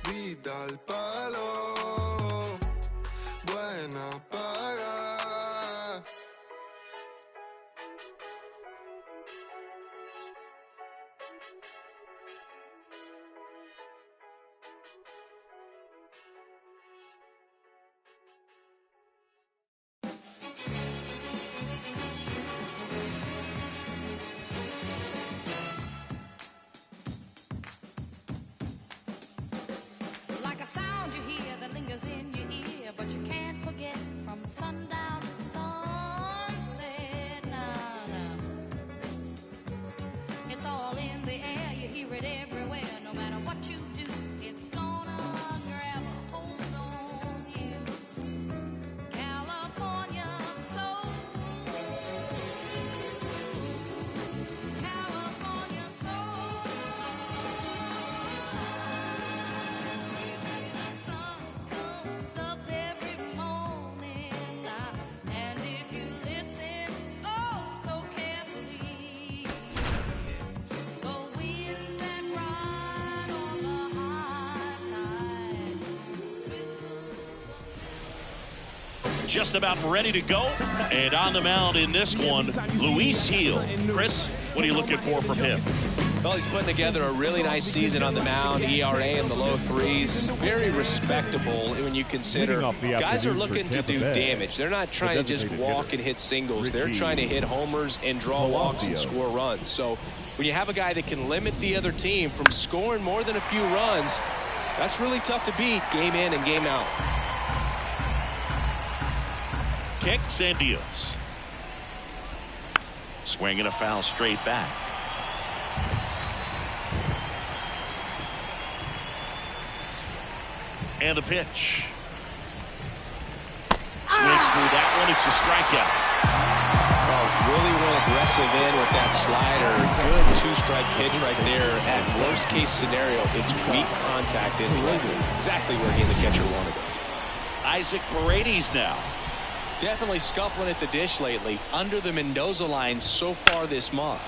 vida al palo, buena paga. Like a sound you hear that lingers in your ear, but you can't forget from sundown to sunset. Nah, nah. It's all in the air, you hear it everywhere. No matter what you do, it's gonna grab a hold on you. California soul. California soul. The sun comes up every morning, and if you listen, oh, so carefully, the winds that ride on the high tide whistles of Just about ready to go, and on the mound in this one, Luis Gil. Chris, what are you looking for from him? Well, he's putting together a really nice season on the mound. ERA in the low threes. Very respectable when you consider guys are looking to do damage. They're not trying to just walk and hit singles. They're trying to hit homers and draw walks and score runs. So when you have a guy that can limit the other team from scoring more than a few runs, that's really tough to beat game in and game out. Kicks and deals. Swinging a foul straight back. And the pitch. Swings through that one. It's a strikeout. Oh, really went aggressive in with that slider. Good two-strike pitch right there. At worst case scenario, it's weak contact in exactly where he and the catcher wanted it. Isaac Paredes now. Definitely scuffling at the dish lately. Under the Mendoza line so far this month.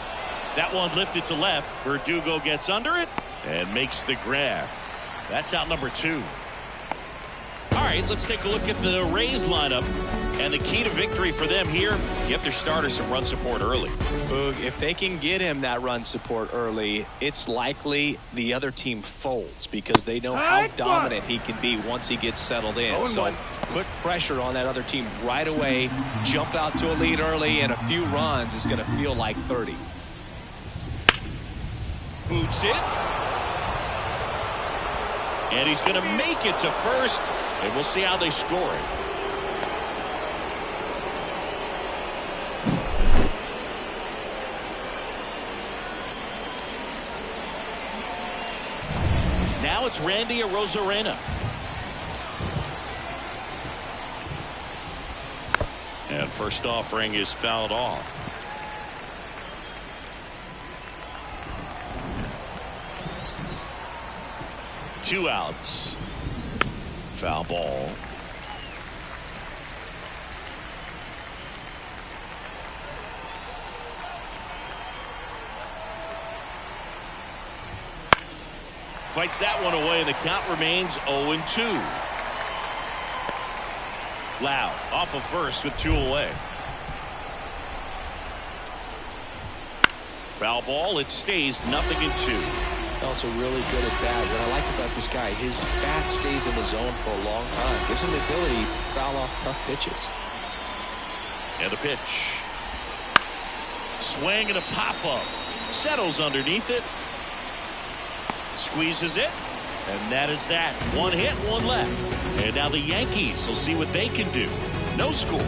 That one lifted to left. Verdugo gets under it and makes the grab. That's out number 2. All right, let's take a look at the Rays lineup. And the key to victory for them here, get their starter some run support early. Boog, if they can get him that run support early, it's likely the other team folds because they know how dominant he can be once he gets settled in. So put pressure on that other team right away. Jump out to a lead early, and a few runs is going to feel like 30. Boots it. And he's going to make it to first. And we'll see how they score it. Now it's Randy Arozarena. And first offering is fouled off. Two outs. Foul ball. Fights that one away, and the count remains 0-2. Loud off of first with 2 away. Foul ball. It stays 0-2. Also really good at bat. What I like about this guy, his bat stays in the zone for a long time. Gives him the ability to foul off tough pitches. And a pitch. Swing and a pop-up. Settles underneath it. Squeezes it. And that is that. 1 hit, 1 left. And now the Yankees will see what they can do. No score.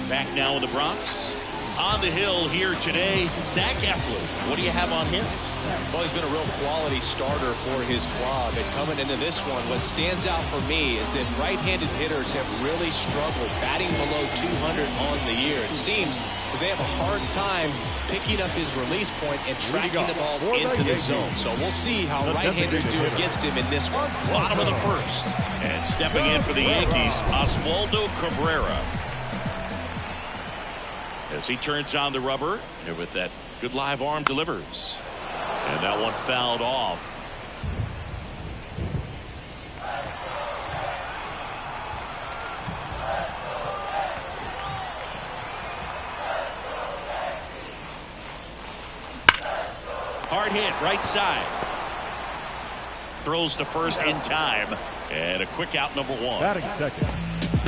Back now in the Bronx. On the hill here today, Zach Eflin. What do you have on him? Well, he's been a real quality starter for his club. And coming into this one, what stands out for me is that right-handed hitters have really struggled batting below 200 on the year. It seems that they have a hard time picking up his release point and tracking the ball into the zone. So we'll see how right-handers do against him in this one. Bottom of the first. And stepping in for the Yankees, Oswaldo Cabrera. As he turns on the rubber, and with that good live arm delivers. And that one fouled off. Hard hit, right side. Throws to first in time. And a quick out, number one. Batting second.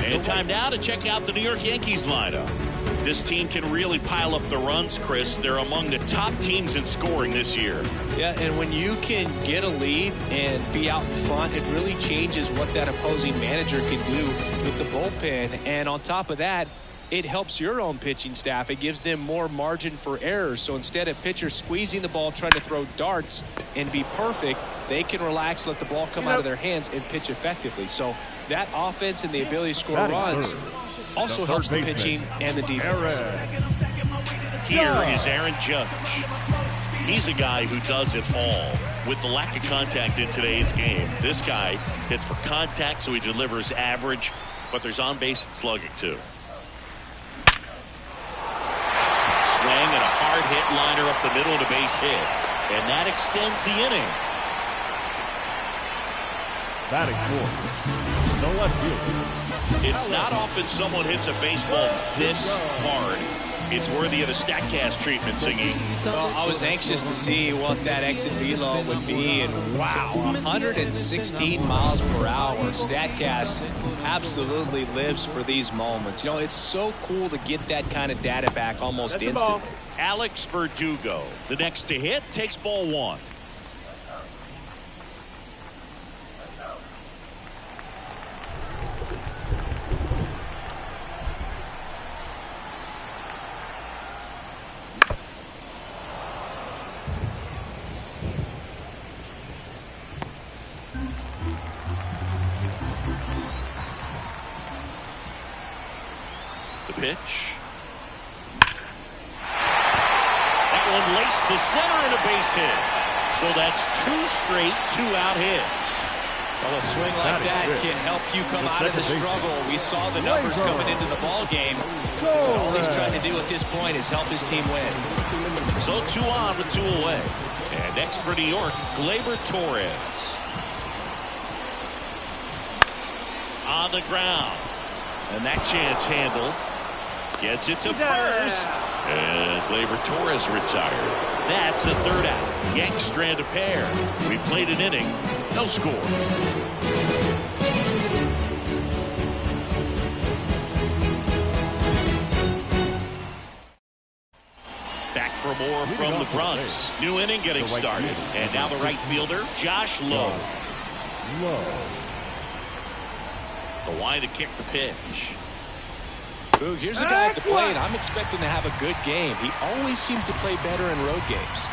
And time now to check out the New York Yankees lineup. This team can really pile up the runs, Chris. They're among the top teams in scoring this year. Yeah, and when you can get a lead and be out in front, it really changes what that opposing manager can do with the bullpen. And on top of that, it helps your own pitching staff. It gives them more margin for errors. So instead of pitchers squeezing the ball, trying to throw darts and be perfect, they can relax, let the ball come out of their hands, and pitch effectively. So that offense and the ability to score runs also hurts the pitching and the defense. Here is Aaron Judge. He's a guy who does it all. With the lack of contact in today's game, this guy hits for contact, so he delivers average, but there's on-base and slugging too. Swing and a hard hit liner up the middle and a base hit. And that extends the inning. Batting fourth. No left field. It's not often someone hits a baseball this hard. It's worthy of a StatCast treatment, Singy. Well, I was anxious to see what that exit velo would be, and wow, 116 miles per hour. StatCast absolutely lives for these moments. You know, it's so cool to get that kind of data back almost instantly. Alex Verdugo, the next to hit, takes ball one. Pitch. That one laced to center and a base hit. So that's two straight two-out hits. Well, a swing like that can help you come out of the struggle. We saw the numbers coming into the ball game. All he's trying to do at this point is help his team win. So 2 on with 2 away. And next for New York, Gleyber Torres. On the ground. And that chance handled. Gets it to first. And Gleyber Torres retired. That's the 3rd out. Yanks strand a pair. We played an inning. No score. Back for more from the Bronx. New inning getting started. And now the right fielder, Josh Lowe. The line to kick the pitch. Ooh, here's a guy at the plate. I'm expecting to have a good game. He always seems to play better in road games.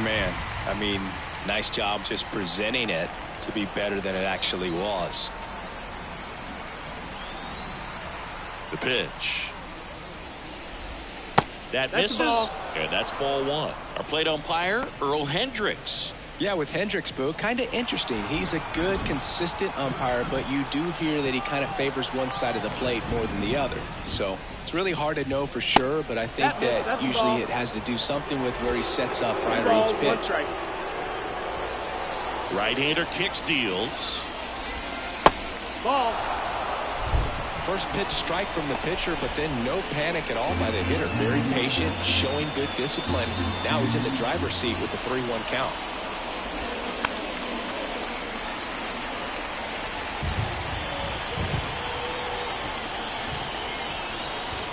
Man, I mean, nice job just presenting it to be better than it actually was. The pitch. That misses, and that's ball one. Our plate umpire, Earl Hendricks. Yeah, with Hendricks, Boo, kind of interesting. He's a good, consistent umpire, but you do hear that he kind of favors one side of the plate more than the other. So it's really hard to know for sure, but I think that usually it has to do something with where he sets up prior to each pitch. Right-hander kicks, deals. Ball. First pitch strike from the pitcher, but then no panic at all by the hitter. Very patient, showing good discipline. Now he's in the driver's seat with the 3-1 count.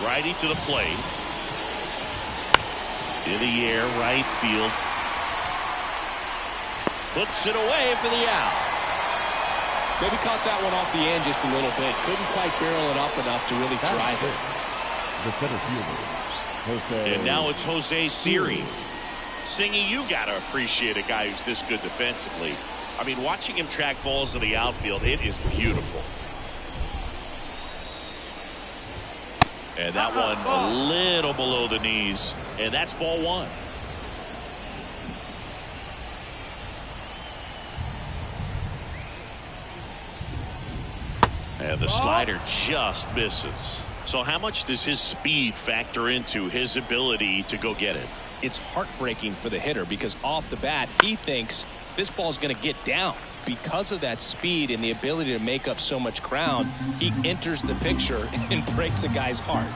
Righty to the plate. In the air, right field. Puts it away for the out. Maybe caught that one off the end just a little bit. Couldn't quite barrel it up enough to really drive it. The center fielder, Jose. And now it's Jose Siri. Singy, you got to appreciate a guy who's this good defensively. I mean, watching him track balls in the outfield, it is beautiful. And that one a little below the knees. And that's ball one. And the slider just misses. So how much does his speed factor into his ability to go get it? it's heartbreaking for the hitter because off the bat, he thinks this ball is going to get down. Because of that speed and the ability to make up so much ground, he enters the picture and breaks a guy's heart.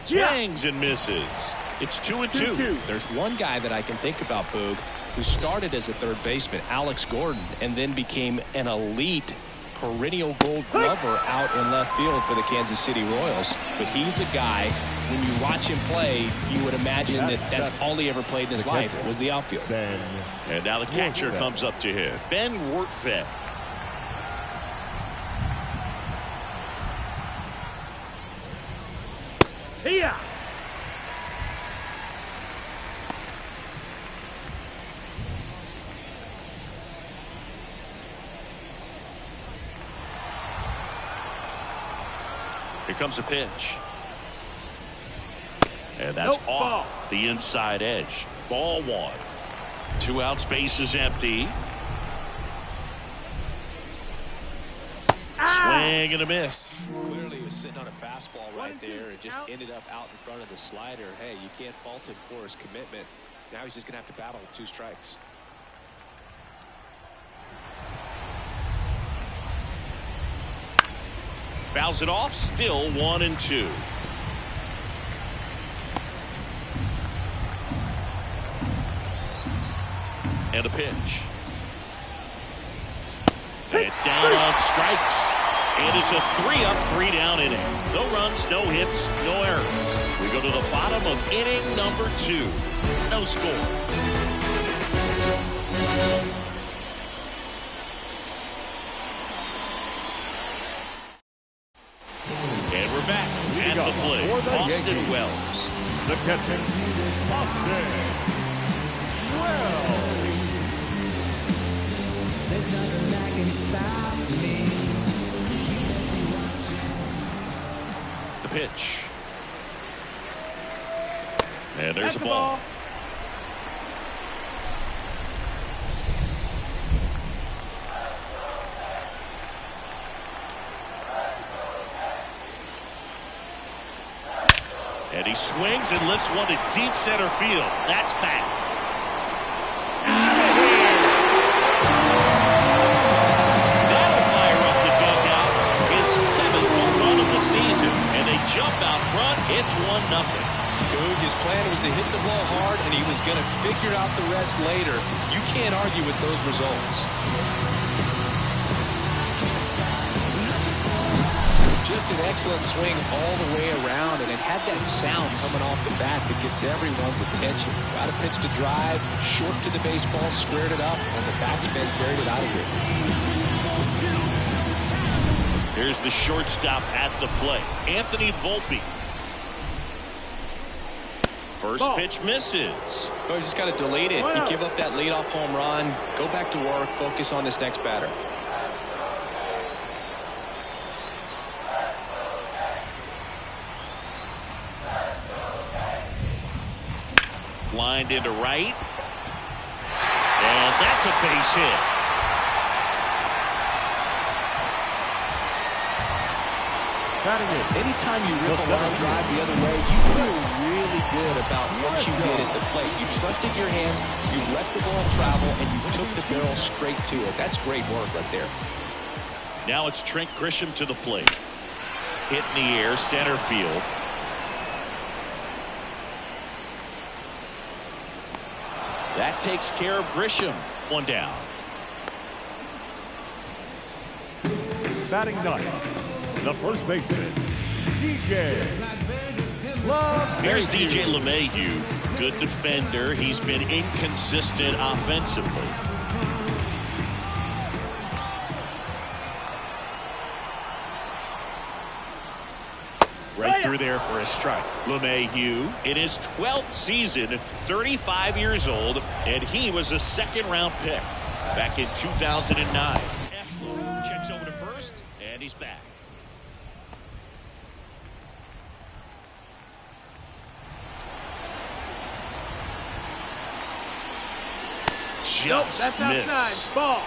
Swings and misses. It's 2-2. There's one guy that I can think about, Boog, who started as a third baseman, Alex Gordon, and then became an elite perennial gold glover out in left field for the Kansas City Royals. But he's a guy, when you watch him play, you would imagine that's all he ever played in his life was the outfield. And now the catcher comes up to him, Ben Workvet. Here. Here comes a pitch. And that's off the inside edge. Ball one. 2 out, space is empty. Swing and a miss. Clearly he was sitting on a fastball right there. It just ended up out in front of the slider. Hey, you can't fault him for his commitment. Now he's just going to have to battle with 2 strikes. Fouls it off, still 1-2. And a pitch. And down on strikes. And it's a 3-up, 3-down inning. No runs, no hits, no errors. We go to the bottom of inning number 2. No score. And we're back at the plate. Austin Wells. The catcher, Austin Wells. There's nothing that can stop me. The pitch. And there's a ball. And he swings and lifts one to deep center field. That's back. Out of here. That'll fire up the dugout. His 7th home run of the season. And they jump out front. It's 1-0. His plan was to hit the ball hard, and he was going to figure out the rest later. You can't argue with those results. Just an excellent swing all the way around, and it had that sound coming off the bat that gets everyone's attention. Got a pitch to drive, short to the baseball, squared it up, and the batsman carried it out of here. Here's the shortstop at the plate, Anthony Volpe. First pitch misses. Oh, you just got to delete it. You give up that leadoff home run, go back to work, focus on this next batter. Lined into right. And that's a base hit. Anytime you rip a line drive the other way, you feel really good about what you did at the plate. You trusted your hands, you let the ball travel, and you took the barrel straight to it. That's great work right there. Now it's Trent Grisham to the plate. Hit in the air, center field. That takes care of Grisham. 1 down. Batting ninth, the first baseman, DJ LeMahieu. Here's DJ LeMahieu. Good defender. He's been inconsistent offensively. Right through there for a strike. LeMahieu in his 12th season, 35 years old, and he was a 2nd-round pick back in 2009. Checks over to first, and he's back. Just that's missed. outside. Ball.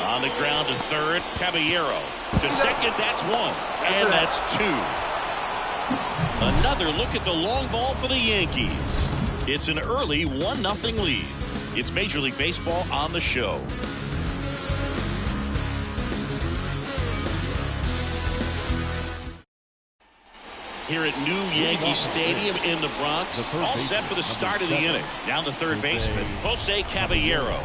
On the ground to third, Caballero. To second, that's one. And that's two. Another look at the long ball for the Yankees. It's an early 1-0 lead. It's Major League Baseball on the show. Here at New Yankee Stadium in the Bronx, all set for the start of the inning. Down the third baseman, Jose Caballero.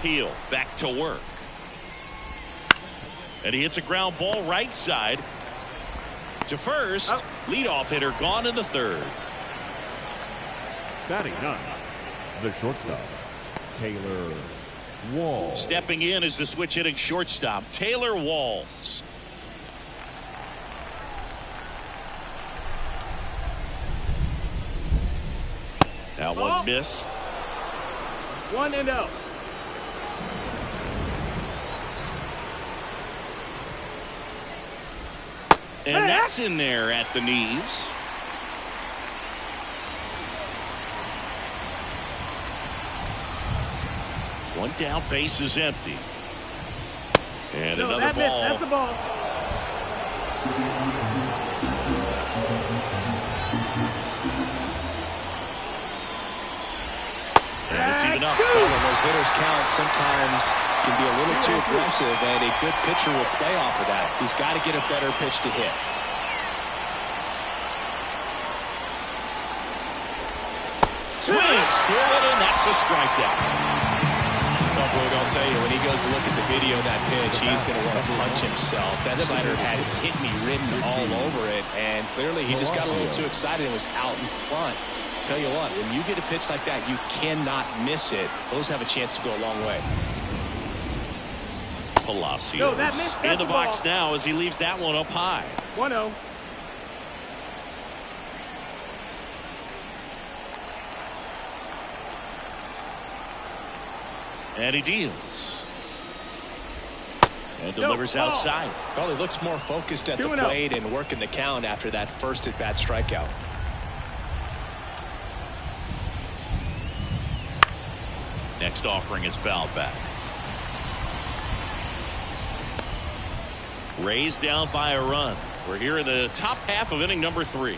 Heel back to work. And he hits a ground ball right side to first. Leadoff hitter gone in the third. Batting ninth, the shortstop, Taylor Walls. Stepping in is the switch hitting shortstop, Taylor Walls. That one missed. 1-0. And that's in there at the knees. One down, base is empty. And another ball. That's a ball. And it's even up. Well, when those hitters count, sometimes can be a little too aggressive, and a good pitcher will play off of that. He's got to get a better pitch to hit. Swings, throw it in, that's a strikeout. Oh, boy, I'll tell you, when he goes to look at the video of that pitch, he's going to want to punch himself. That slider had hit me written all over it, and clearly he just got a little too excited and was out in front. Tell you what, when you get a pitch like that, you cannot miss it. Those have a chance to go a long way. Palacios in the box now as he leaves that one up high. 1-0. And he deals. And delivers outside. Well, he looks more focused at the plate and working the count after that first at-bat strikeout. Next offering is fouled back. Rays down by a run. We're here in the top half of inning number 3.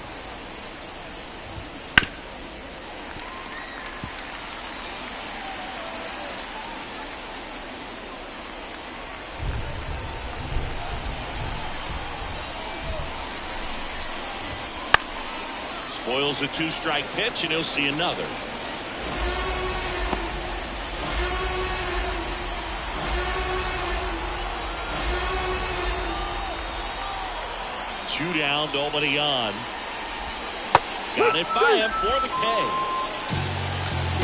Spoils a 2-strike pitch, and he'll see another. Two down, nobody on. Got it by him for the K.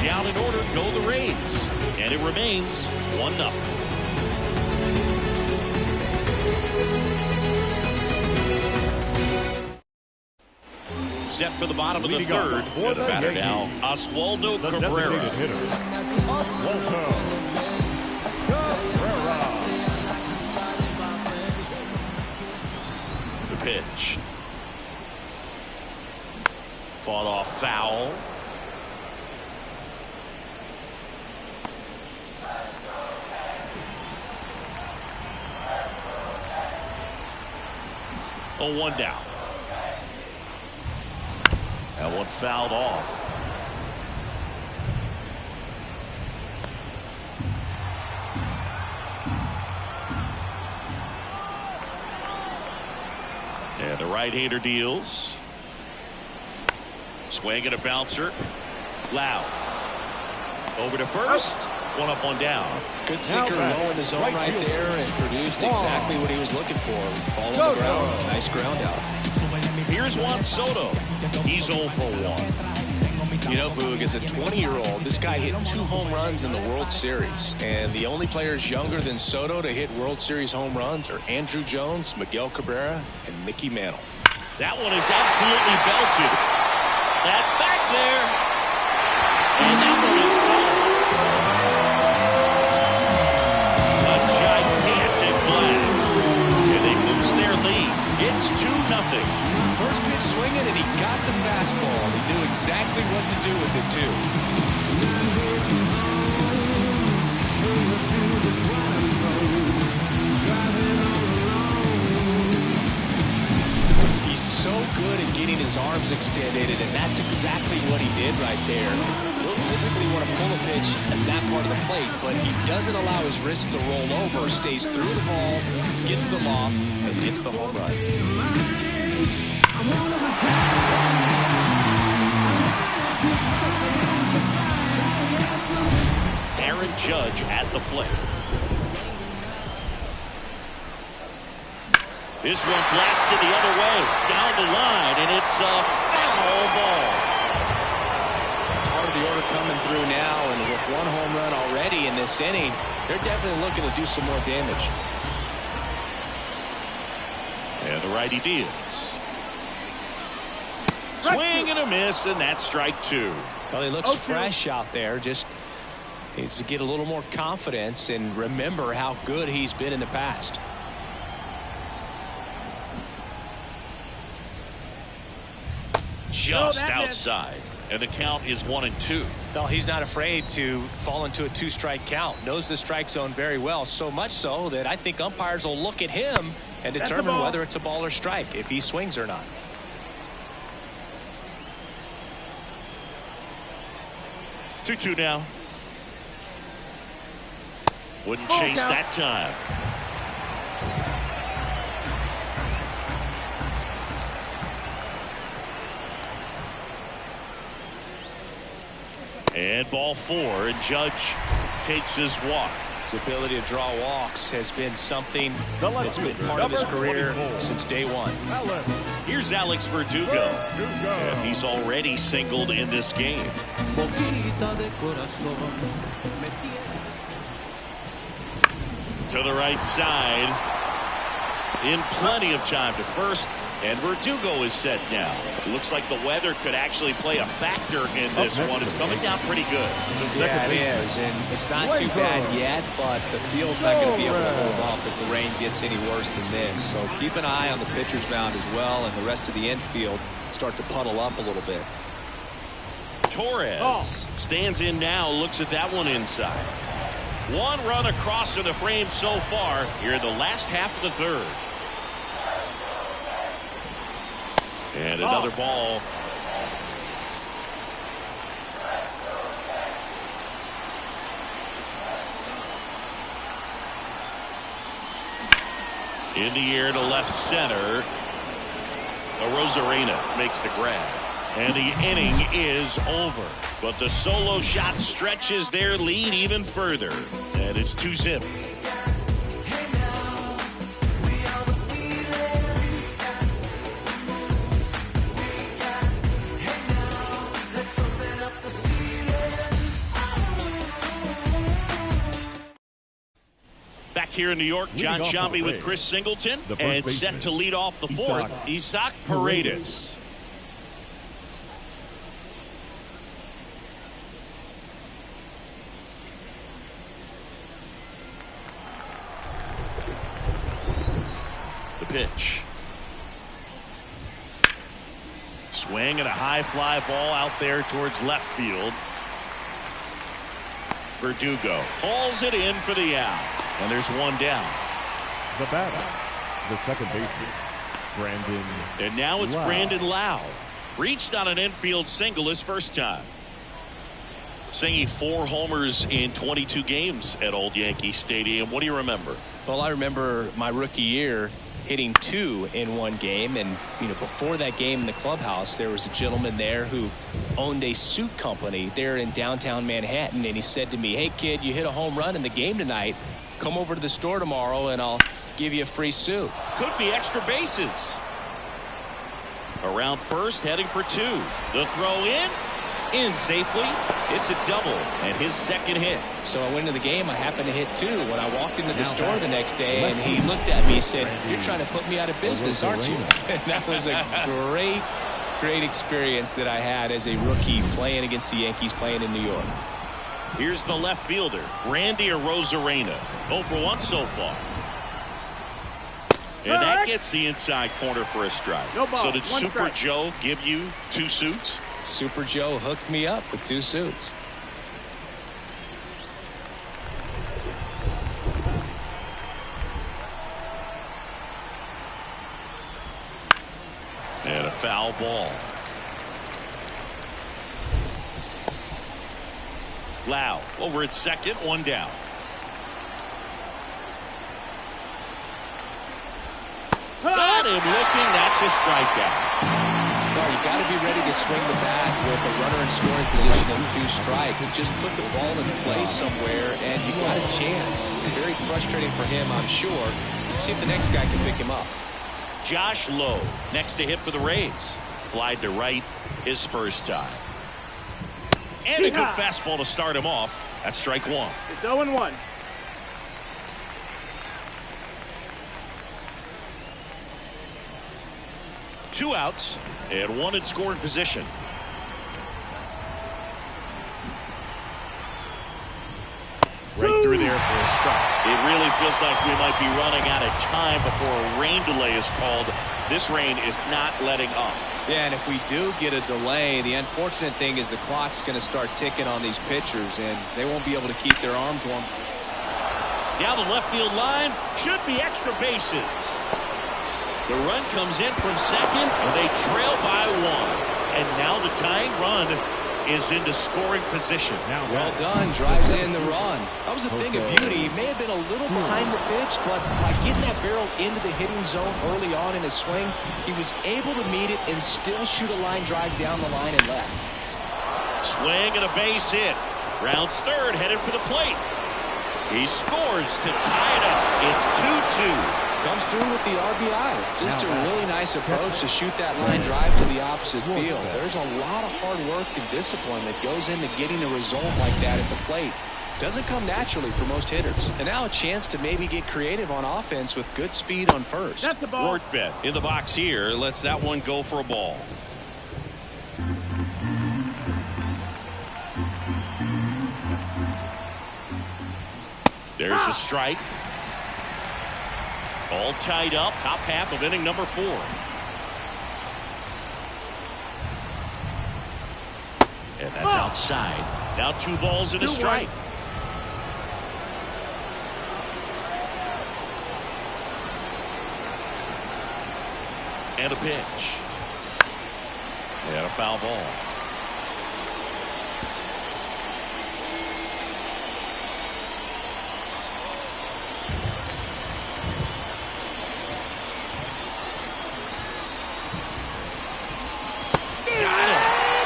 Down in order go the Rays. And it remains 1-0. Set for the bottom of the third. And the batter now, Oswaldo Cabrera. The pitch. Fought off foul. Oh, 1 down. That one fouled off. And the right-hander deals. Swing and a bouncer. Loud. Over to first. 1 up, 1 down. Good sinker low in the zone right there and produced exactly what he was looking for. Ball on the ground. Nice ground out. Here's Juan Soto. He's 0 for 1. You know, Boog, as a 20-year-old, this guy hit 2 home runs in the World Series. And the only players younger than Soto to hit World Series home runs are Andrew Jones, Miguel Cabrera, and Mickey Mantle. That one is absolutely belted. That's back there. And that one is gone. A gigantic blast. And they boost their lead. It's It's 2-0. First pitch swinging, and he got the fastball. He knew exactly what to do with it, too. He's so good at getting his arms extended, and that's exactly what he did right there. He'll typically want to pull a pitch at that part of the plate, but he doesn't allow his wrist to roll over, stays through the ball, gets the lob, and hits the home run. Aaron Judge at the plate. This one blasted the other way, down the line, and it's a foul ball. Part of the order coming through now, and with one home run already in this inning, they're definitely looking to do some more damage. And the righty deals. Swing and a miss, and that's strike 2. Well, he looks fresh out there. Just needs to get a little more confidence and remember how good he's been in the past. Just outside, and the count is 1-2. Well, he's not afraid to fall into a 2-strike count. Knows the strike zone very well, so much so that I think umpires will look at him and determine whether it's a ball or strike, if he swings or not. 2-2 now. Wouldn't chase that time. And ball 4, and Judge takes his walk. His ability to draw walks has been something that's been part of his career since day one. Here's Alex Verdugo, and he's already singled in this game. To the right side, in plenty of time to first, and Verdugo is set down. It looks like the weather could actually play a factor in this one. It's coming down pretty good. Yeah, it is, and it's not too bad yet, but the field's not going to be able to hold off if the rain gets any worse than this. So keep an eye on the pitcher's mound as well, and the rest of the infield start to puddle up a little bit. Torres stands in now, looks at that one inside. One run across to the frame so far here in the last half of the third. And another ball. In the air to left center. Rosarena makes the grab. And the inning is over. But the solo shot stretches their lead even further. And it's 2-0. Back here in New York, John Sciambi with Chris Singleton, and set to lead off the fourth, Isaac Paredes. The pitch. Swing and a high fly ball out there towards left field. Verdugo hauls it in for the out. And there's one down. The batter, the second baseman, Brandon. And now it's Brandon Lau. Reached on an infield single his first time. Singing 4 homers in 22 games at Old Yankee Stadium. What do you remember? Well, I remember my rookie year hitting 2 in one game, and before that game in the clubhouse, there was a gentleman there who owned a suit company there in downtown Manhattan, and he said to me, "Hey kid, you hit a home run in the game tonight. Come over to the store tomorrow and I'll give you a free suit." Could be extra bases. Around first, heading for 2. The throw in safely. It's a double and his second hit. So I went into the game. I happened to hit 2 when I walked into the store the next day, and he looked at me and said, "You're trying to put me out of business, aren't you?" And that was a great experience that I had as a rookie playing against the Yankees, playing in New York. Here's the left fielder, Randy Rosarena. 0 for 1 so far. And that gets the inside corner for a strike. No ball. So did One Super strike. Joe give you 2 suits? Super Joe hooked me up with 2 suits. And a foul ball. Lau over at second, 1 down. Got him looking. That's a strikeout. Well, you got to be ready to swing the bat with a runner in scoring position and 2 strikes. Just put the ball in place somewhere, and you got a chance. Very frustrating for him, I'm sure. See if the next guy can pick him up. Josh Lowe next to hit for the Rays. Flied to right his first time. And a good fastball to start him off. That's strike 1. It's 0-1. Two outs and 1 in scoring position. Right through there for a strike. It really feels like we might be running out of time before a rain delay is called. This rain is not letting up. Yeah, and if we do get a delay, the unfortunate thing is the clock's going to start ticking on these pitchers, and they won't be able to keep their arms warm. Down the left field line, should be extra bases. The run comes in from second, and they trail by 1. And now the tying run is into scoring position. Now Well done, drives in the run. That was a thing of beauty. He may have been a little behind the pitch, but by getting that barrel into the hitting zone early on in his swing, he was able to meet it and still shoot a line drive down the line and left. Swing and a base hit. Rounds third, headed for the plate. He scores to tie it up. It's 2-2. Comes through with the RBI. Just a really nice approach to shoot that line drive to the opposite field. There's a lot of hard work and discipline that goes into getting a result like that at the plate. Doesn't come naturally for most hitters. And now a chance to maybe get creative on offense with good speed on first. That's the ball. Rortvedt in the box here. Lets that one go for a ball. There's the strike. All tied up. Top half of inning number 4. And that's outside. Now 2 balls and a strike. And a pitch. And a foul ball.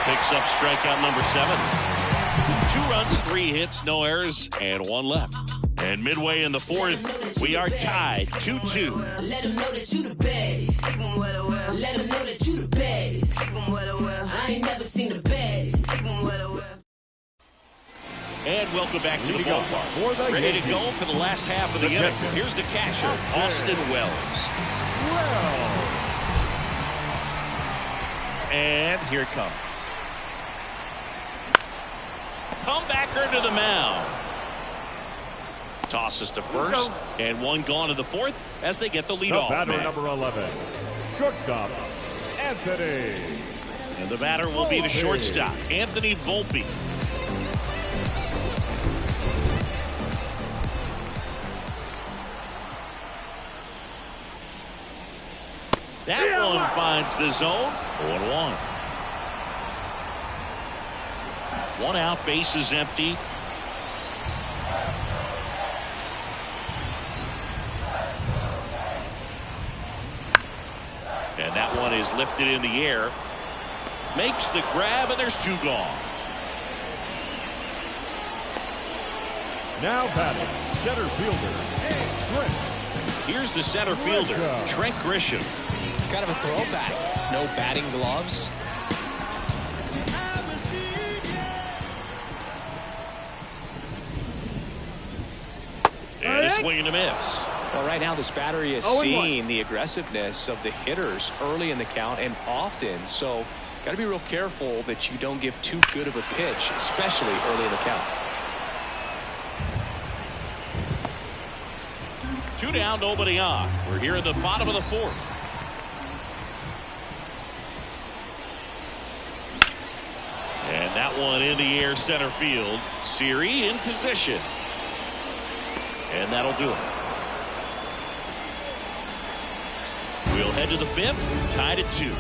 Picks up strikeout number 7. 2 runs, 3 hits, no errors, and 1 left. And midway in the 4th, we are tied 2-2. Let them know that you the best. Let them know that you the best. I ain't never seen the best. And welcome back to the ballpark. Ready to go for the last half of the inning. Here's the catcher, Austin Wells. And here it comes. Comebacker to the mound. Tosses to first, and 1 gone to the 4th as they get the lead off. Batter number 11, shortstop, Anthony. And the batter will be the shortstop, Anthony Volpe. That one finds the zone. 0-1. 1 out, base is empty. And that one is lifted in the air. Makes the grab, and there's 2 gone. Now batting, center fielder, Trent. Here's the center fielder, Trent Grisham. Kind of a throwback. No batting gloves. And a swing and a miss. Well, right now this battery is seeing the aggressiveness of the hitters early in the count and often. So got to be real careful that you don't give too good of a pitch, especially early in the count. 2 down, nobody on. We're here in the bottom of the 4th. And that one in the air center field. Siri in position. And that'll do it. We'll head to the 5th, tied at 2.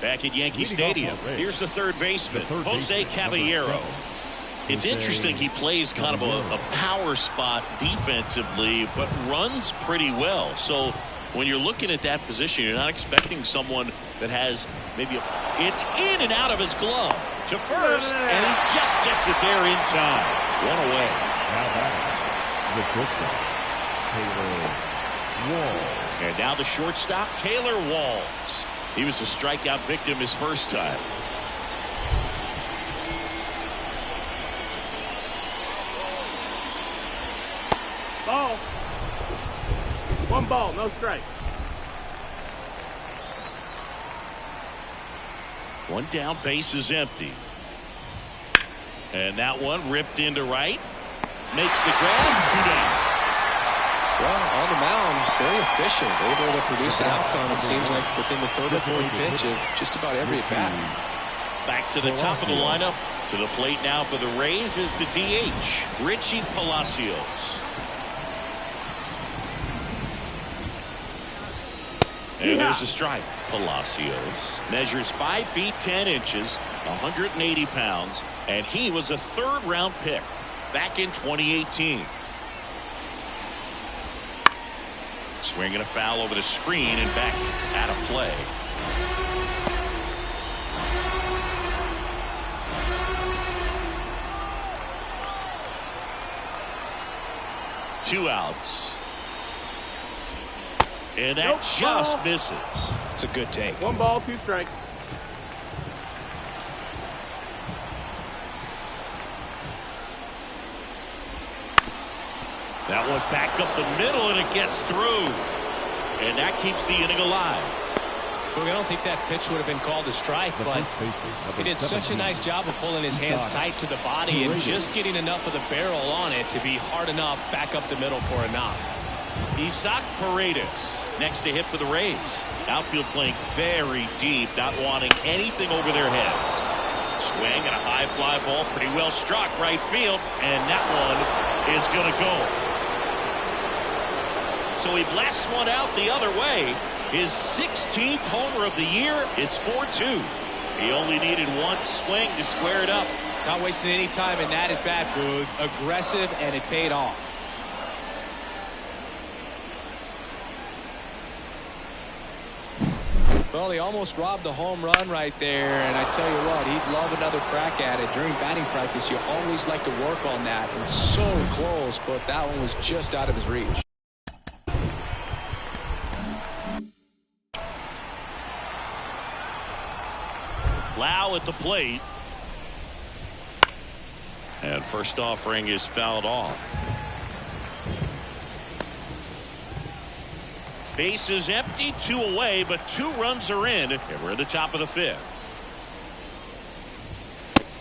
Back at Yankee Stadium, here's the third baseman, Jose Caballero. It's interesting, he plays kind of a power spot defensively, but runs pretty well. So when you're looking at that position, you're not expecting someone that has maybe it's in and out of his glove to first, and he just gets it there in time. One away. Now back, the shortstop, Taylor Walls. And now the shortstop, Taylor Walls. He was a strikeout victim his first time. Ball. 1 ball, no strike. 1 down, base is empty. And that one ripped into right. Makes the grab. 2 down. Well, on the mound, very efficient. Able to produce an outcome, it seems like, within the 3rd or 4th pitch of just about every at-bat. Back to the top of the lineup. To the plate now for the Rays is the DH, Richie Palacios. And there's a strike. Palacios measures 5 feet 10 inches, 180 pounds, and he was a 3rd-round pick back in 2018. Swinging a foul over the screen and back out of play. Two outs. And that just misses. It's a good take. 1 ball, 2 strikes. That one back up the middle, and it gets through. And that keeps the inning alive. Look, I don't think that pitch would have been called a strike, but he did such a nice job of pulling his hands tight to the body and just getting enough of the barrel on it to be hard enough back up the middle for a knock. Isaac Paredes next to hit for the Rays. Outfield playing very deep, not wanting anything over their heads. Swing and a high fly ball, pretty well struck right field, and that one is going to go. So he blasts one out the other way. His 16th homer of the year. It's 4-2. He only needed 1 swing to square it up. Not wasting any time in that at bat, Boog. Aggressive, and it paid off. Well, he almost robbed the home run right there, and I tell you what, he'd love another crack at it. During batting practice, you always like to work on that, and so close, but that one was just out of his reach. Lau at the plate. And first offering is fouled off. Base is empty, 2 away, but 2 runs are in, and we're at the top of the 5th.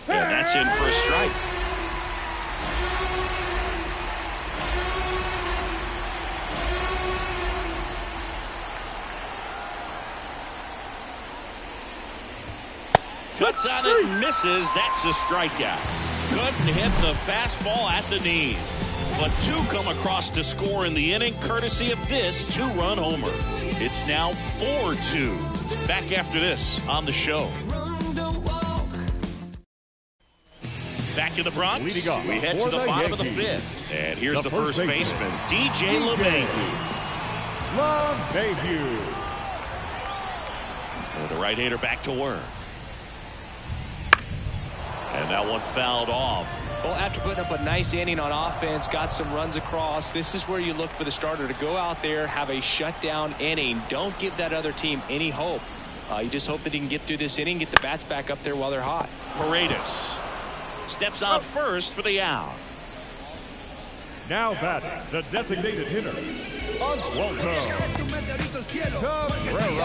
And that's in for a strike. Cuts on it and misses. That's a strikeout. Couldn't hit the fastball at the knees. But 2 come across to score in the inning, courtesy of this 2-run homer. It's now 4-2. Back after this on the show. Back in the Bronx, we head to the bottom of the 5th. And here's the first baseman, DJ LeMahieu. And the right-hander back to work. And that one fouled off. Well, after putting up a nice inning on offense, got some runs across, this is where you look for the starter to go out there, have a shutdown inning. Don't give that other team any hope. You just hope that he can get through this inning, get the bats back up there while they're hot. Paredes steps on first for the out. Now batting, the designated hitter,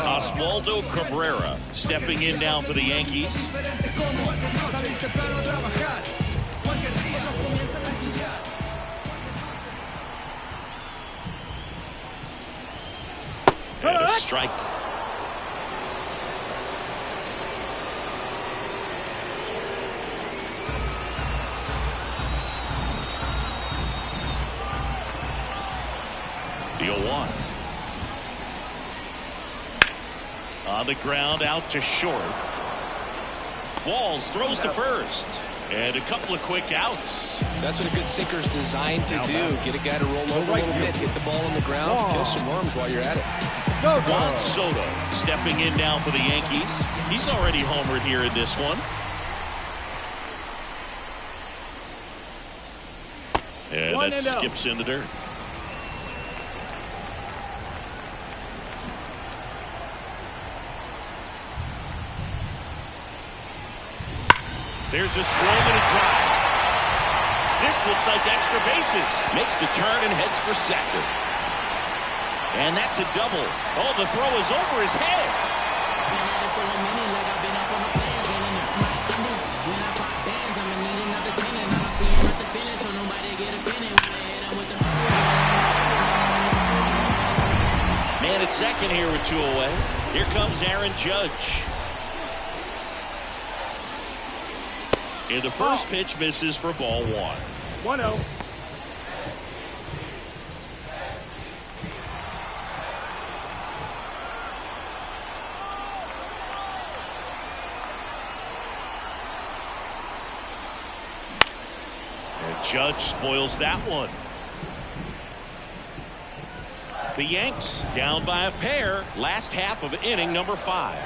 Oswaldo Cabrera stepping in now for the Yankees. And a strike. The 0-1. On the ground, out to short. Walls throws to first. And a couple of quick outs. That's what a good sinker's designed to do. Get a guy to roll over a little bit, hit the ball on the ground, kill some worms while you're at it. Juan Soto stepping in now for the Yankees. He's already homered here in this one. And that skips in the dirt. There's a swing and a drive. This looks like extra bases. Makes the turn and heads for second. And that's a double. Oh, the throw is over his head. Man at second here with 2 away. Here comes Aaron Judge. And the first pitch misses for ball 1. 1-0. And Judge spoils that one. The Yanks down by a pair. Last half of inning number 5.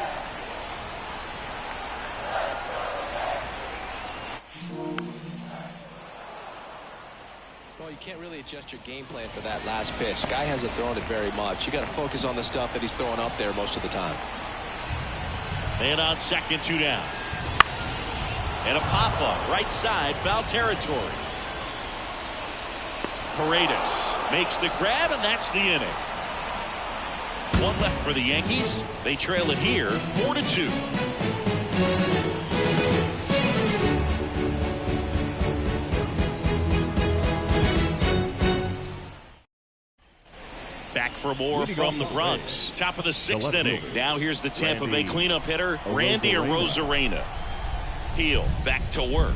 Well, you can't really adjust your game plan for that last pitch. Guy hasn't thrown it very much. You got to focus on the stuff that he's throwing up there most of the time. And on second, 2 down. And a pop-up right side, foul territory. Paredes makes the grab, and that's the inning. 1 left for the Yankees. They trail it here, 4-2. Back for more from the Bronx. Top of the 6th inning. Now here's the Tampa Bay cleanup hitter, Randy Arozarena. Heel back to work.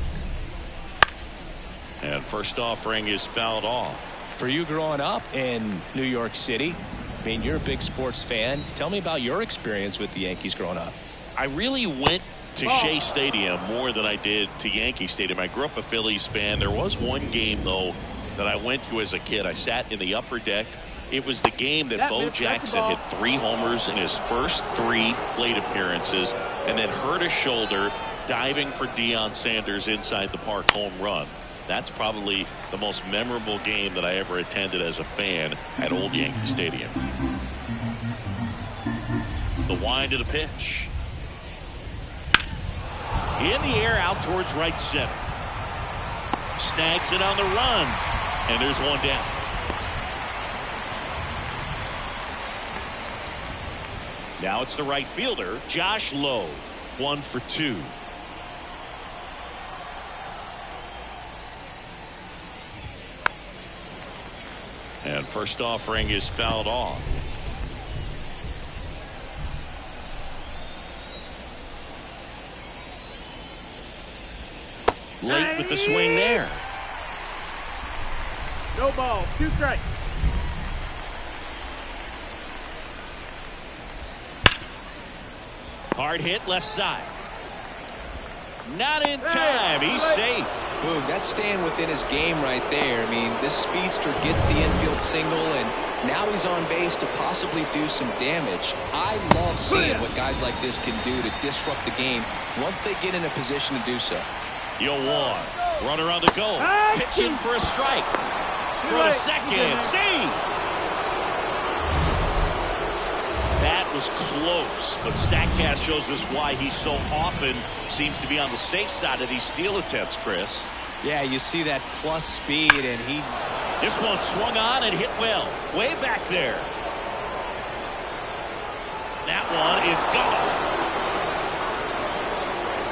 And first offering is fouled off. For you growing up in New York City, I mean, you're a big sports fan. Tell me about your experience with the Yankees growing up. I really went to Shea Stadium more than I did to Yankee Stadium. I grew up a Phillies fan. There was one game, though, that I went to as a kid. I sat in the upper deck. It was the game that Bo Jackson hit 3 homers in his first 3 plate appearances and then hurt his shoulder diving for Deion Sanders inside the park home run. That's probably the most memorable game that I ever attended as a fan at Old Yankee Stadium. The wind of the pitch. In the air out towards right center. Snags it on the run. And there's 1 down. Now it's the right fielder, Josh Lowe. 1 for 2. And first offering is fouled off. Late with the swing there. No ball, 2 strikes. Hard hit left side. Not in time. He's safe. Boom, that's staying within his game right there. I mean, this speedster gets the infield single, and now he's on base to possibly do some damage. I love seeing what guys like this can do to disrupt the game once they get in a position to do so. Yo, one. Runner on the go. Pitching for a strike. Throw to second. Save. That was close, but StatCast shows us why he so often seems to be on the safe side of these steal attempts, Chris. Yeah, you see that plus speed, and he This one swung on and hit well. Way back there. That one is gone.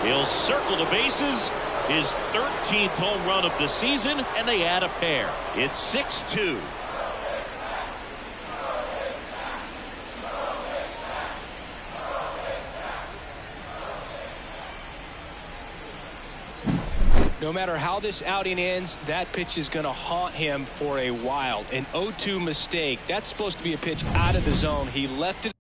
He'll circle the bases. His 13th home run of the season, and they add a pair. It's 6-2. No matter how this outing ends, that pitch is going to haunt him for a while. An 0-2 mistake. That's supposed to be a pitch out of the zone. He left it.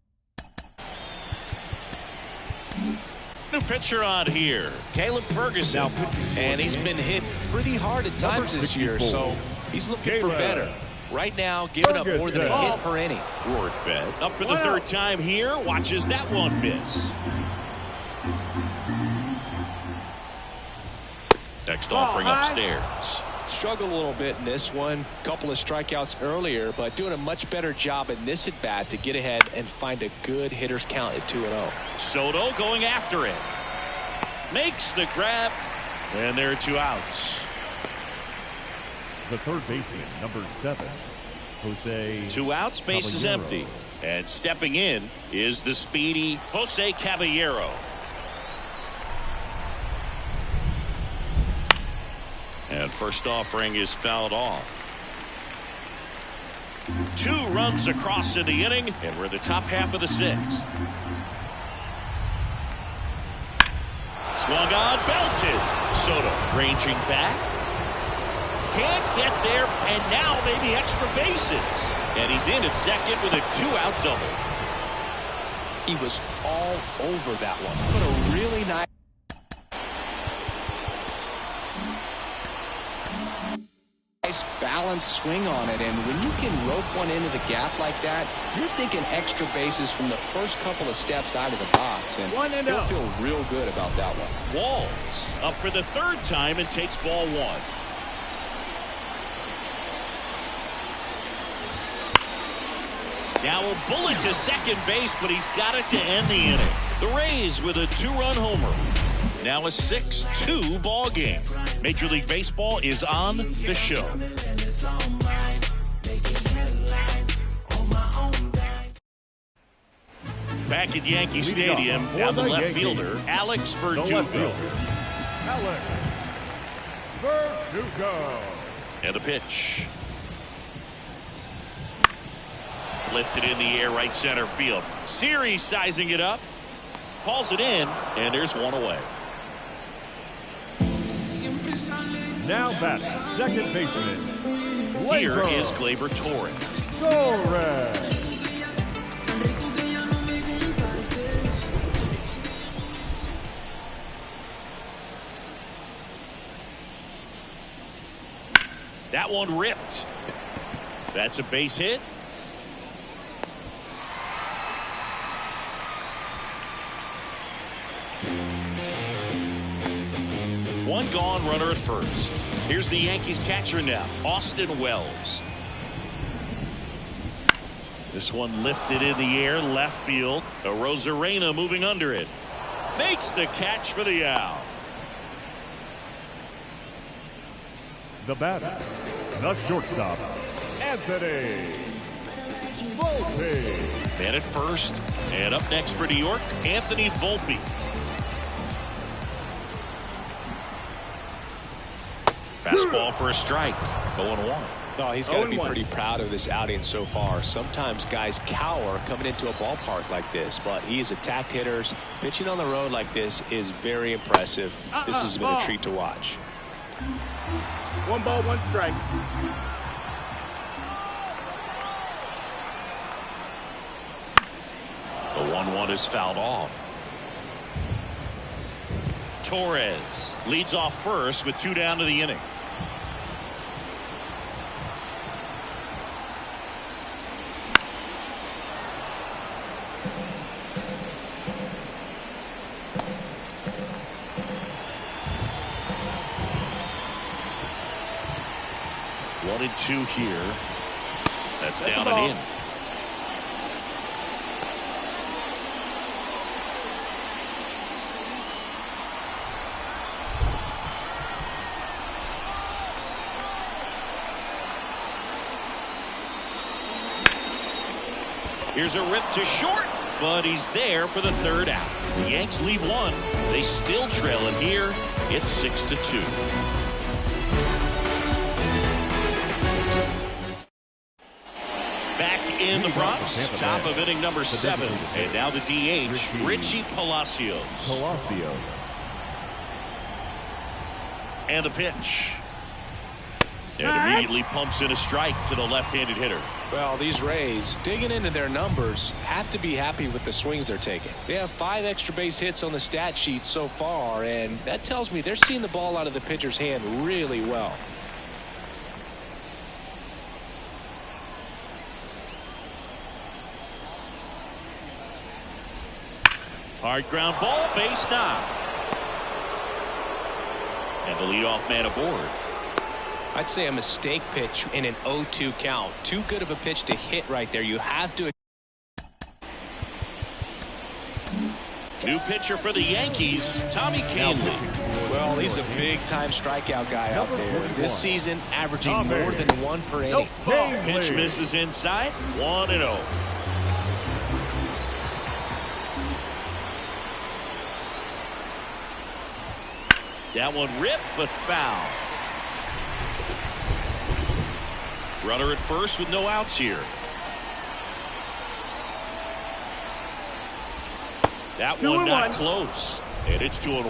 New pitcher on here, Caleb Ferguson. And he's been hit pretty hard at times this year, so he's looking for better. Right now, giving up more than a hit per inning. Ward fed. Up for the third time here. Watches that one miss. Next offering upstairs. Struggled a little bit in this one. Couple of strikeouts earlier, but doing a much better job in this at-bat to get ahead and find a good hitter's count at 2-0. Soto going after it. Makes the grab. And there are 2 outs. The third baseman, number 7, Jose. 2 outs, base is empty. And stepping in is the speedy Jose Caballero. And first offering is fouled off. 2 runs across in the inning, and we're in the top half of the 6th. Swung on, belted. Soto ranging back. Can't get there, and now maybe extra bases. And he's in at second with a 2-out double. He was all over that one. What a really nice balanced swing on it, and when you can rope one into the gap like that, you're thinking extra bases from the first couple of steps out of the box, and he'll feel real good about that one. Walls up for the 3rd time and takes ball 1. Now a bullet to second base, but he's got it to end the inning. The Rays with a 2-run homer. Now a 6-2 ball game. Major League Baseball is on the show. Back at Yankee Stadium, now the left fielder, Alex Verdugo. Alex Verdugo. And a pitch. Lifted in the air, right center field. Series sizing it up. Hauls it in, and there's one away. Now batting, second baseman. Here is Gleyber Torres. Torres. That one ripped. That's a base hit. One gone, runner at first. Here's the Yankees catcher now, Austin Wells. This one lifted in the air, left field. Arozarena moving under it. Makes the catch for the out. The batter, the shortstop, Anthony Volpe. Man at first, and up next for New York, Anthony Volpe. Fastball for a strike. 0-1. Oh, he's got to be pretty proud of this outing so far. Sometimes guys cower coming into a ballpark like this, but he has attacked hitters. Pitching on the road like this is very impressive. This has been a treat to watch. 1 ball, 1 strike. The 1-1 is fouled off. Torres leads off first with 2 down to the inning. One and 2 here. That's down and in. Here's a rip to short, but he's there for the third out. The Yanks leave one. They still trail it here. It's 6-2. Back in the Bronx, top of inning number 7, and now the DH, Richie Palacios. And the pitch. And immediately pumps in a strike to the left-handed hitter. Well, these Rays, digging into their numbers, have to be happy with the swings they're taking. They have 5 extra base hits on the stat sheet so far, and that tells me they're seeing the ball out of the pitcher's hand really well. Hard ground ball, base knock. And the leadoff man aboard. I'd say a mistake pitch in an 0-2 count. Too good of a pitch to hit right there. You have to. New pitcher for the Yankees, Tommy Kahnle. Well, he's a big-time strikeout guy out there. This season, averaging more than 1 per inning. Pitch misses inside, 1-0. That one ripped, but foul. Runner at first with no outs here. That one not close, and it's 2-1.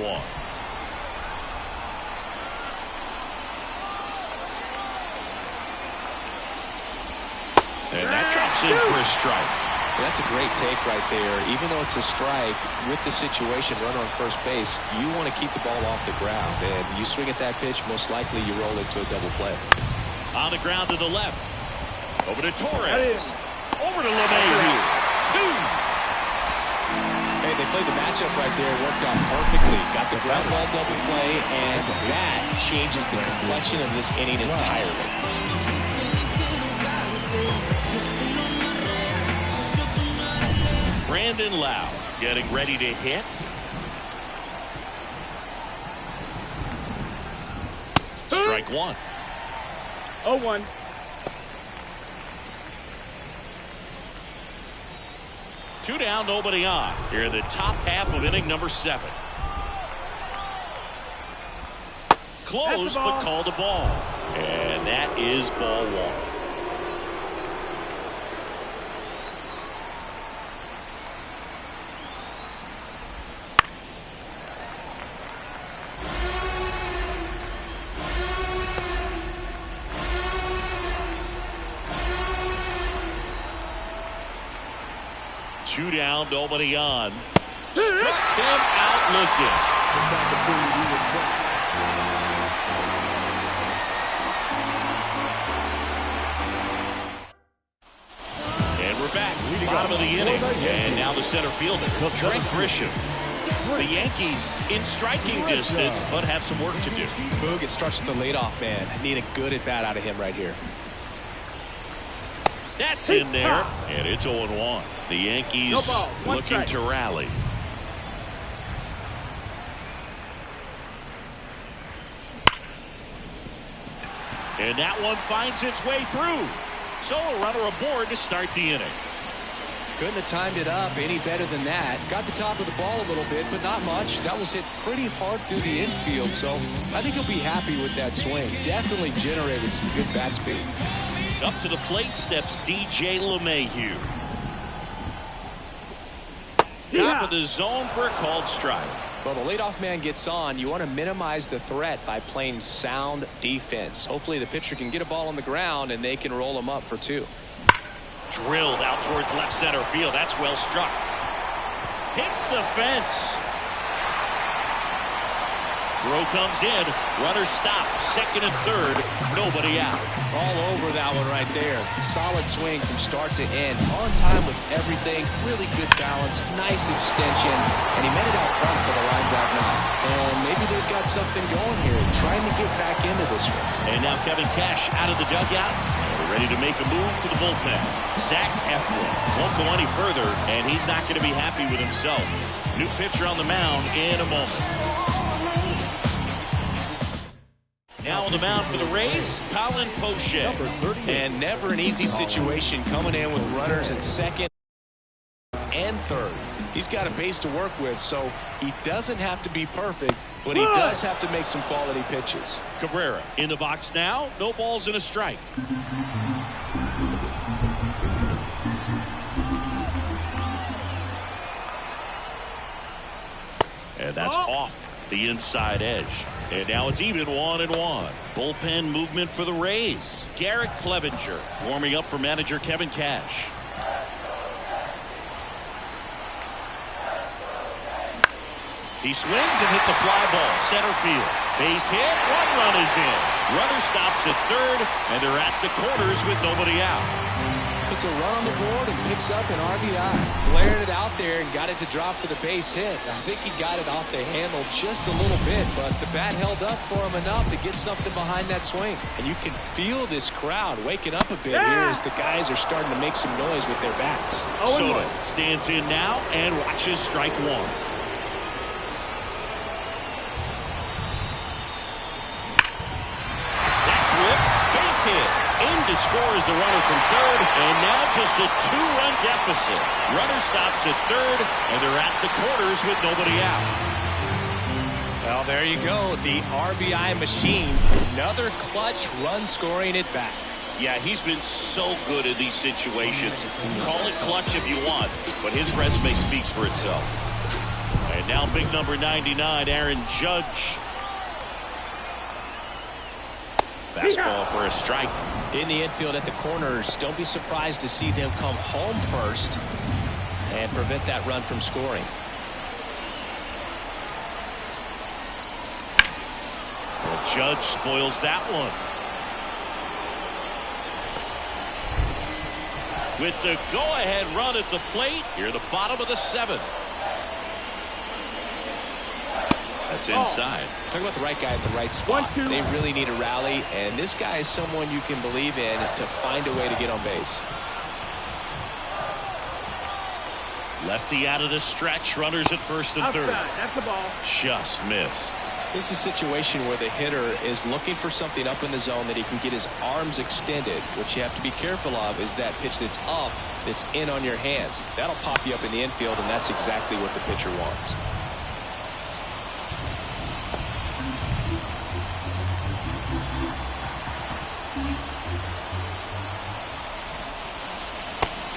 And that drops in for a strike. That's a great take right there. Even though it's a strike, with the situation, runner on first base, you want to keep the ball off the ground. And you swing at that pitch, most likely you roll into a double play. On the ground to the left. Over to Torres. Over to LeMahieu. 2. Hey, they played the matchup right there. Worked out perfectly. Got the ground ball double play, and that changes the complexion of this inning entirely. Brandon Lau getting ready to hit. Strike 1. 0-1. Two down, nobody on. Here in the top half of inning number 7. Close, but called a ball. And that is ball 1. Two down, nobody on. Struck him out looking. This opportunity was quick. And we're back. Bottom of the inning. And now the center fielder, Trent Grisham. The Yankees in striking distance, but have some work to do. Boog, it starts with the leadoff man. Need a good at-bat out of him right here. That's in there, and it's 0-1. The Yankees looking to rally. And that one finds its way through. So a runner aboard to start the inning. Couldn't have timed it up any better than that. Got the top of the ball a little bit, but not much. That was hit pretty hard through the infield, so I think he'll be happy with that swing. Definitely generated some good bat speed. Up to the plate steps DJ LeMahieu. Top of the zone for a called strike. Well, the leadoff man gets on. You want to minimize the threat by playing sound defense. Hopefully the pitcher can get a ball on the ground and they can roll him up for 2. Drilled out towards left center field. That's well struck. Hits the fence. Throw comes in. Runner stopped. Second and third. Nobody out. All over that one right there. Solid swing from start to end. On time with everything. Really good balance. Nice extension. And he made it out front for the line drive now. And maybe they've got something going here. Trying to get back into this one. And now Kevin Cash out of the dugout. And we're ready to make a move to the bullpen. Zach Eflin won't go any further. And he's not going to be happy with himself. New pitcher on the mound in a moment. Now on the mound for the Rays, Colin Poche. And never an easy situation coming in with runners at second. third. He's got a base to work with, so he doesn't have to be perfect, but he does have to make some quality pitches. Cabrera in the box now. No balls and a strike. And that's off the inside edge. And now it's even 1-1. Bullpen movement for the Rays. Garrett Clevenger warming up for manager Kevin Cash. He swings and hits a fly ball center field. Base hit. 1 run is in. Runner stops at third, and they're at the corners with nobody out. Puts a run on the board and picks up an RBI. Blared it out there and got it to drop for the base hit. I think he got it off the handle just a little bit, but the bat held up for him enough to get something behind that swing. And you can feel this crowd waking up a bit here as the guys are starting to make some noise with their bats. Soto stands in now and watches strike one. That's whipped. Base hit. In to score is the runner from third, and now just a 2-run deficit. Runner stops at third, and they're at the corners with nobody out. Well, there you go. The RBI machine. Another clutch run scoring at bat. Yeah, he's been so good in these situations. Call it clutch if you want, but his resume speaks for itself. And now big number 99, Aaron Judge. Fastball for a strike. In the infield at the corners, don't be surprised to see them come home first and prevent that run from scoring. Well, Judge spoils that one. With the go-ahead run at the plate, here the bottom of the 7th. That's inside. Talk about the right guy at the right spot. They really need a rally, and this guy is someone you can believe in to find a way to get on base. Lefty out of the stretch. Runners at first and third. That's the ball. Just missed. This is a situation where the hitter is looking for something up in the zone that he can get his arms extended. What you have to be careful of is that pitch that's up, that's in on your hands. That'll pop you up in the infield, and that's exactly what the pitcher wants.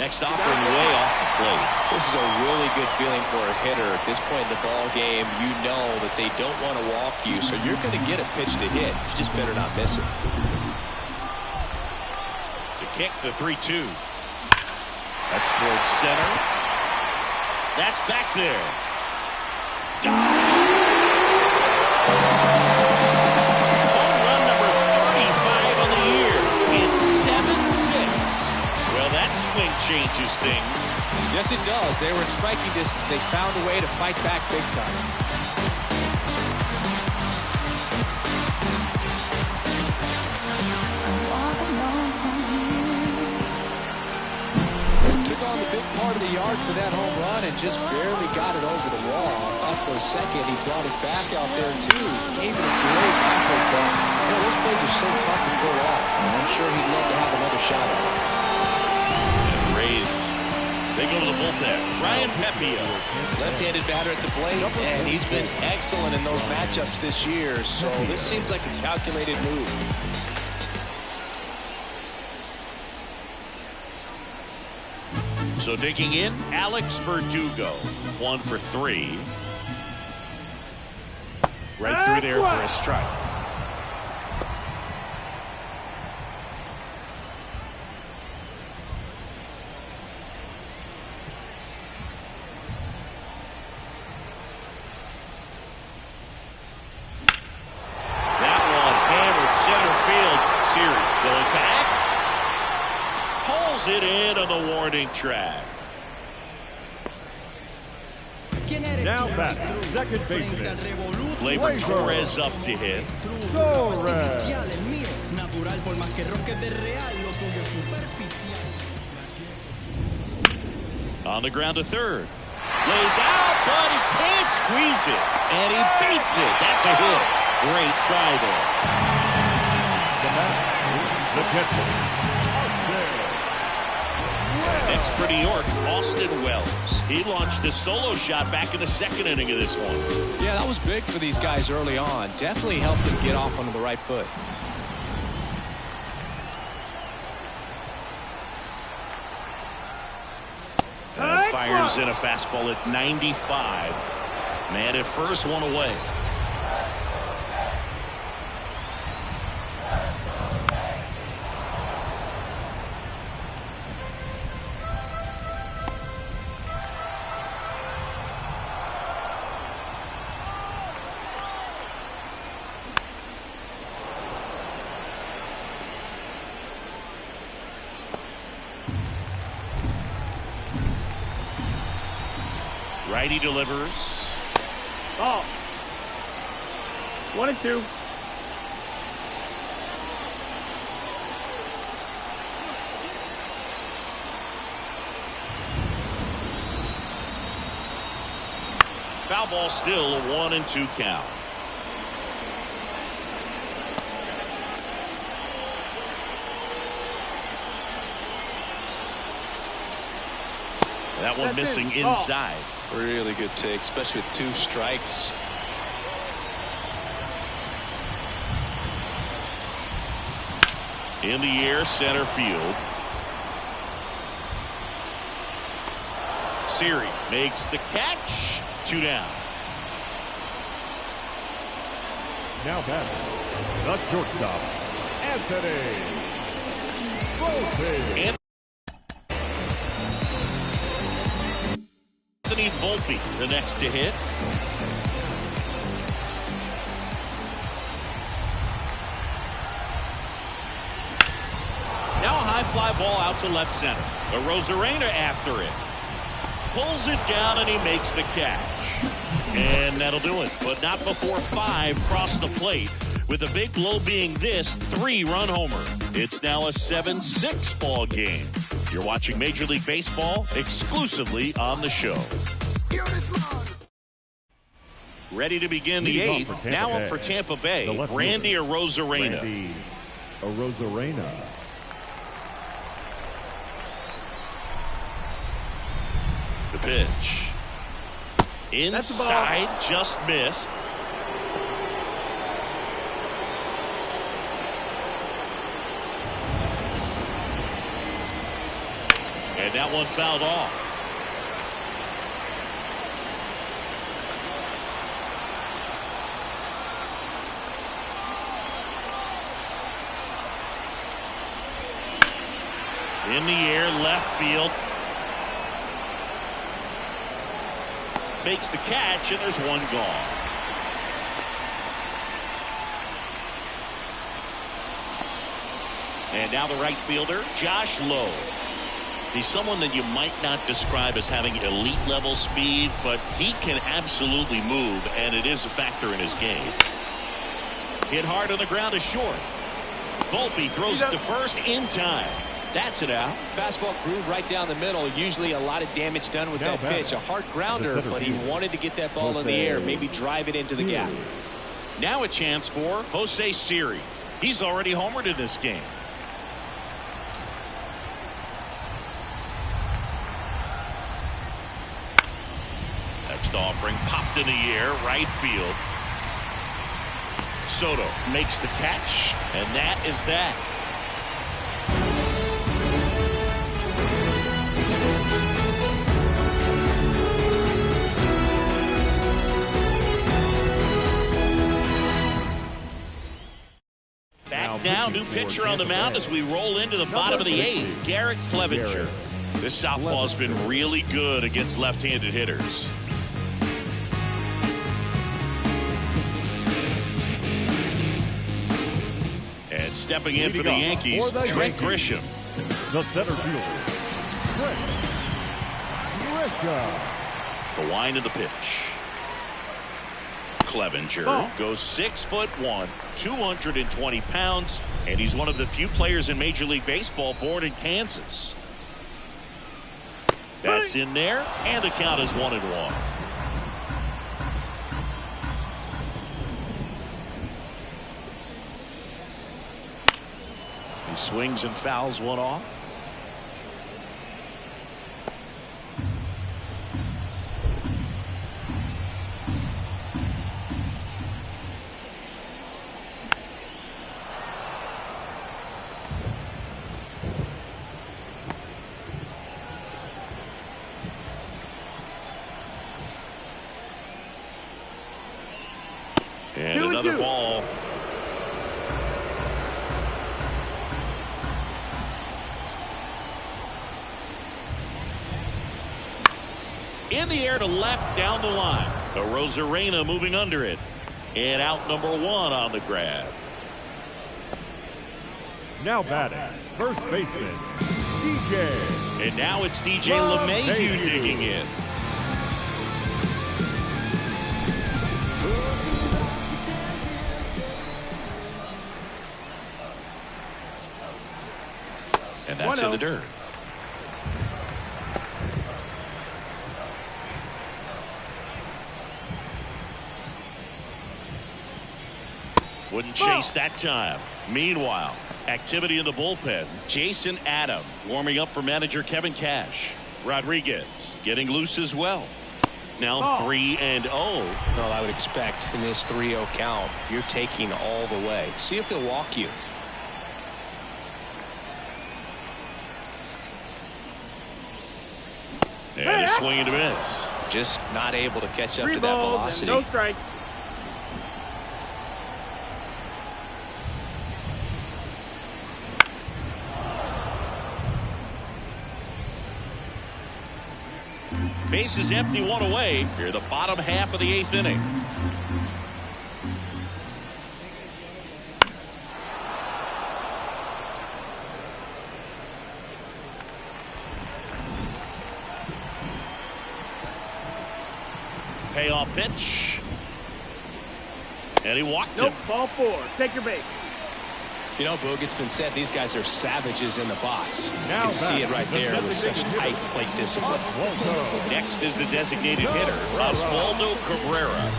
Next offering way off the plate. This is a really good feeling for a hitter. At this point in the ball game, you know that they don't want to walk you, so you're going to get a pitch to hit. You just better not miss it. The kick, the 3-2. That's towards center. That's back there. Home run number 35 on the year. It's 7-6. Well, that swing changes things. Yes, it does. They were in striking distance. They found a way to fight back big time. Took on the big part of the yard for that home run and just barely got it over the wall. I thought for a second he brought it back out there, too. Gave it a great backward ball. You know, those plays are so tough to pull off. I'm sure he'd love to have another shot at it. They go to the bullpen. Ryan Pepia, left-handed batter at the plate, and he's been excellent in those matchups this year, so this seems like a calculated move. So digging in, Alex Verdugo, 1 for 3. Right through there for a strike. It in on the warning track. Now back, second baseman. Gleyber Torres up to hit. Torres. On the ground to third. Lays out, but he can't squeeze it. And he beats it. That's a hit. Great try there. The catcher. Next for New York, Austin Wells. He launched a solo shot back in the second inning of this one. Yeah, that was big for these guys early on. Definitely helped them get off onto the right foot. And fires in a fastball at 95. Man at first, one away. Righty delivers. Oh. 1-2. Foul ball still, a 1-2 count. That one missing inside. Really good take, especially with 2 strikes. In the air, center field. Siri makes the catch. 2 down. Now batting, the shortstop, Anthony Volpe. Anthony Volpe, the next to hit. Now a high fly ball out to left center. The Rosarena after it. Pulls it down and he makes the catch. And that'll do it. But not before 5 cross the plate. With the big blow being this 3-run homer. It's now a 7-6 ball game. You're watching Major League Baseball exclusively on the show. Ready to begin the 8th. Now up for Tampa Bay. Randy Arozarena. Randy Arozarena. The pitch. Inside, just missed. And that one fouled off. In the air, left field. Makes the catch, and there's one gone. And now the right fielder, Josh Lowe. He's someone that you might not describe as having elite level speed, but he can absolutely move, and it is a factor in his game. Hit hard on the ground is short. Volpe throws it to first in time. That's it out. Fastball grooved right down the middle. Usually a lot of damage done with that pitch. A hard grounder, but he wanted to get that ball in the air, maybe drive it into the gap. Now a chance for Jose Siri. He's already homered in this game. Next offering popped in the air, right field. Soto makes the catch, and that is that. Now, new pitcher on the mound as we roll into the bottom of the 8th, Garrett Clevenger. This southpaw's been really good against left-handed hitters. And stepping in for the Yankees, Trent Grisham. The center fielder, Trent Grisham. The wind of the pitch. Clevenger goes 6'1", 220 pounds, and he's one of the few players in Major League Baseball born in Kansas. That's in there, and the count is 1-1. He swings and fouls one off. And another ball. In the air to left down the line. Rosarena moving under it. And out number 1 on the grab. Now batting, first baseman, DJ. And now it's DJ LeMahieu digging in. And that's in the dirt. Wouldn't chase that time. Meanwhile, activity in the bullpen. Jason Adam warming up for manager Kevin Cash. Rodriguez getting loose as well. Now 3-0. Well, I would expect in this 3-0 count, you're taking all the way. See if he'll walk you. And a swing and a miss. Just not able to catch up to that velocity. No strikes. Base is empty, 1 away. Here the bottom half of the 8th inning. Payoff pitch. And he walked him. Ball 4. Take your base. You know, Boog, it's been said these guys are savages in the box. You Now can see it right there with such tight plate discipline. Next is the designated hitter, Osvaldo Cabrera.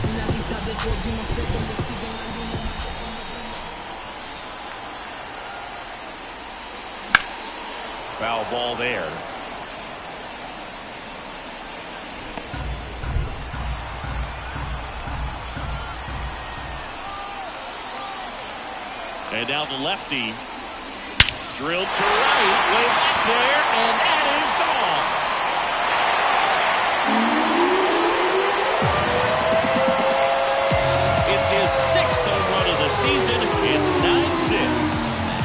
Foul ball there. And now the lefty drilled to right, way back there, and that is gone. It's his 6th home run of the season. It's 9-6.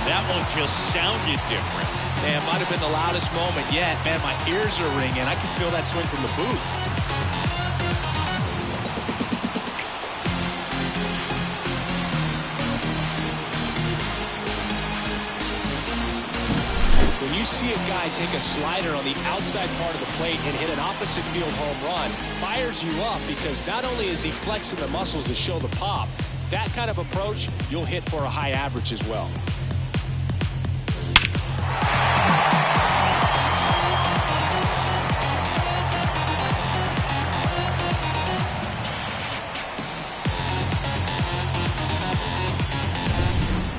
That one just sounded different. Man, might have been the loudest moment yet. Man, my ears are ringing. I can feel that swing from the booth. When you see a guy take a slider on the outside part of the plate and hit an opposite field home run, fires you up because not only is he flexing the muscles to show the pop, that kind of approach, you'll hit for a high average as well.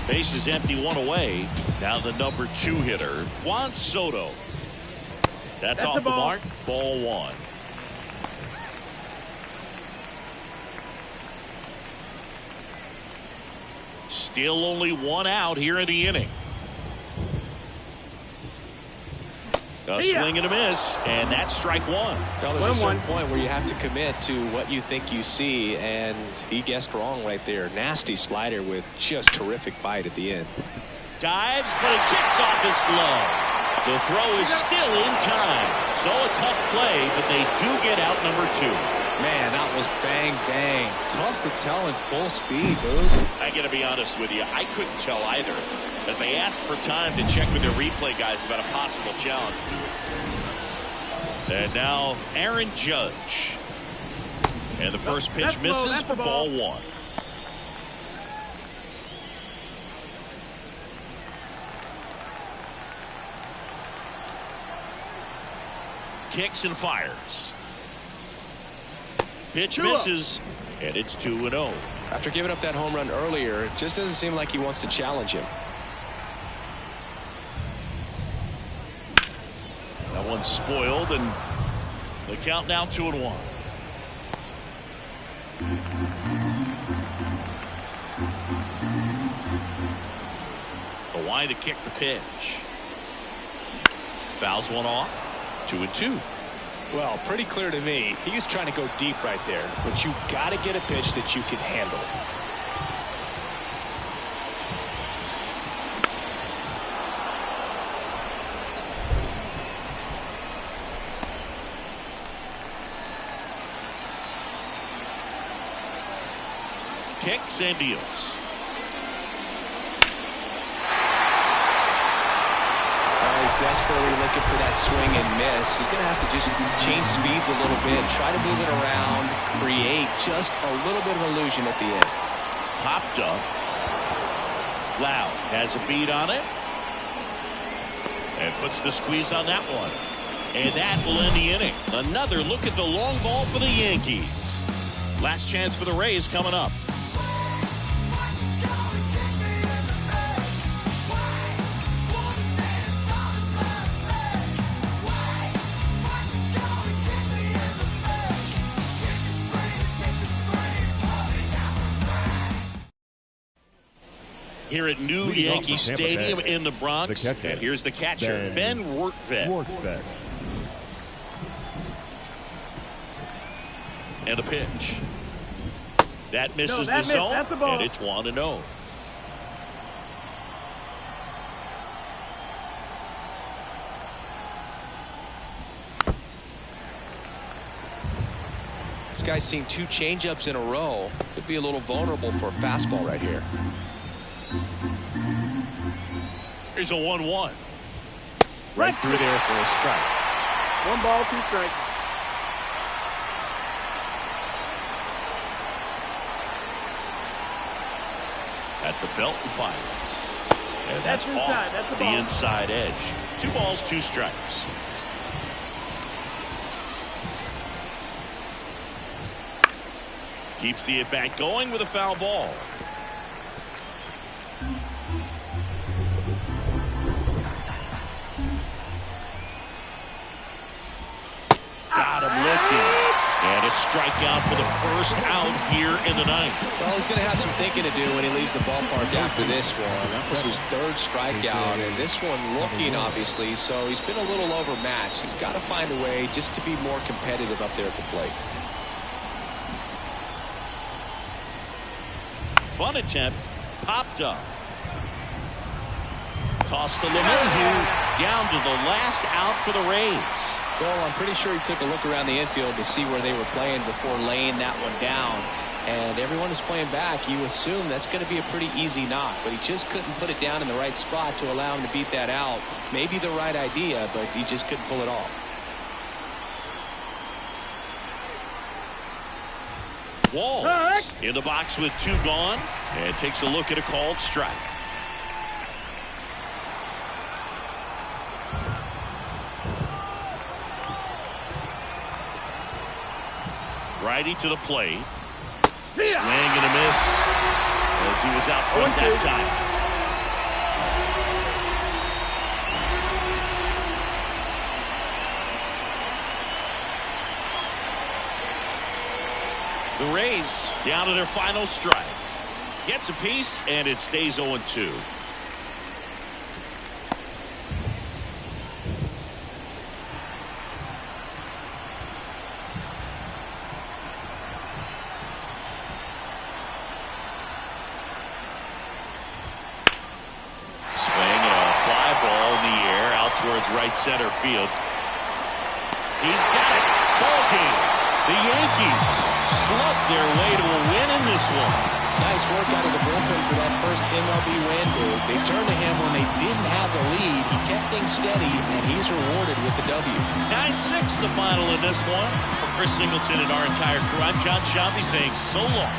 Base is empty, 1 away. Now the number 2 hitter, Juan Soto. That's off the mark. Ball 1. Still only 1 out here in the inning. A swing and a miss, and that's strike 1. Well, there's a certain point where you have to commit to what you think you see, and he guessed wrong right there. Nasty slider with just terrific bite at the end. Dives, but it kicks off his glove. The throw is still in time. So a tough play, but they do get out number 2. Man, that was bang, bang. Tough to tell in full speed, dude. I got to be honest with you, I couldn't tell either, as they asked for time to check with their replay guys about a possible challenge. And now Aaron Judge. And the first pitch misses for ball 1. Kicks and fires. Pitch misses, and it's 2-0. After giving up that home run earlier, it just doesn't seem like he wants to challenge him. That one's spoiled, and the count now 2-1. The line to kick the pitch. Fouls one off. 2-2. Well, pretty clear to me. He was trying to go deep right there, but you got to get a pitch that you can handle. Kicks and deals. He's desperately looking for that swing and miss. He's going to have to just change speeds a little bit, try to move it around, create just a little bit of illusion at the end. Popped up. Loud has a beat on it. And puts the squeeze on that one. And that will end the inning. Another look at the long ball for the Yankees. Last chance for the Rays coming up. Here at New Yankee Stadium in the Bronx. And here's the catcher, Ben Workvet. And a pitch. That misses the zone, and it's 1-0. This guy's seen 2 changeups in a row. Could be a little vulnerable for a fastball right here. Here's a 1-1. Right through there for a strike. 1 ball, 2 strikes. At the belt and fires. And that's inside. off That's the inside edge. 2 balls, 2 strikes. Keeps the at-bat going with a foul ball. Got him looking. And a strikeout for the first out here in the ninth. Well, he's going to have some thinking to do when he leaves the ballpark after this one. That was his 3rd strikeout, and this one looking, obviously, so he's been a little overmatched. He's got to find a way just to be more competitive up there at the plate. Bunt attempt, popped up. Toss to LeMahieu, down to the last out for the Rays. Well, I'm pretty sure he took a look around the infield to see where they were playing before laying that one down. And everyone is playing back. You assume that's going to be a pretty easy knock, but he just couldn't put it down in the right spot to allow him to beat that out. Maybe the right idea, but he just couldn't pull it off. Walls in the box with 2 gone, and takes a look at a called strike. Righty to the plate. Swing and a miss as he was out front that time. The Rays down to their final strike. Gets a piece, and it stays 0-2. Towards right center field. He's got it. Ball game. The Yankees slugged their way to a win in this one. Nice work out of the bullpen for that first MLB win. They turned to him when they didn't have the lead. He kept things steady, and he's rewarded with the W. 9-6 the final in this one. For Chris Singleton and our entire crew, I'm John Shambi saying so long.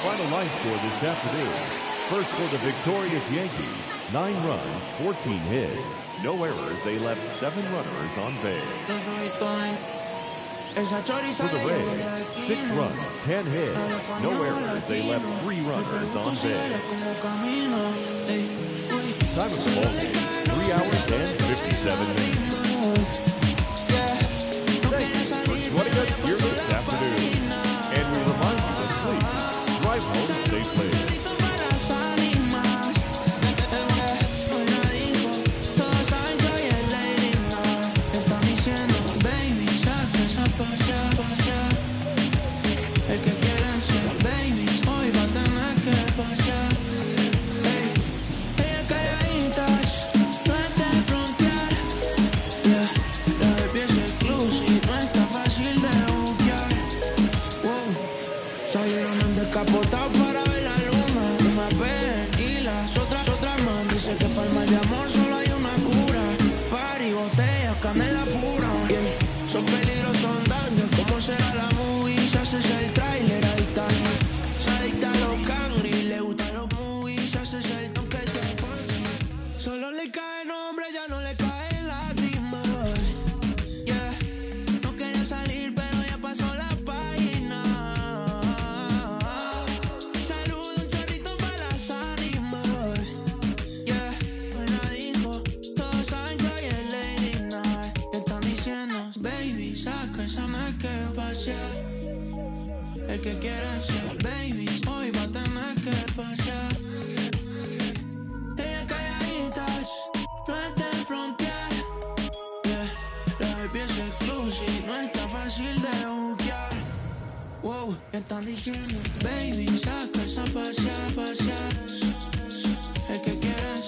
final line score this afternoon. First for the victorious Yankees, 9 runs, 14 hits. No errors, they left 7 runners on base. For the Rays, 6 runs, 10 hits. No errors, they left 3 runners on base. Time of the ball game, 3 hours and 57 minutes. Thanks for joining us here this afternoon. And we remind you to please drive home safely. Capotado para ver la luna, una vez y las otras más. Dice que para el mal de amor solo hay una cura. Party, botellas, canela pura. Yeah. Son peligros, son daños. ¿Cómo será la movie? Se hace el trailer, adicta. Se adicta a los cangri, le gustan los movies. Se hace el toque de fancy. Solo le cae nombre, ya no le cae lágrimas. Yeah. No quería salir, pero ya pasó la página. El que quiere ser baby, hoy va a tener que pasear. Ella calladitas, no está en frontear. Yeah, la baby es exclusive, no está fácil de buquear. Wow, están diciendo, baby, saca esa pasear. El que quiere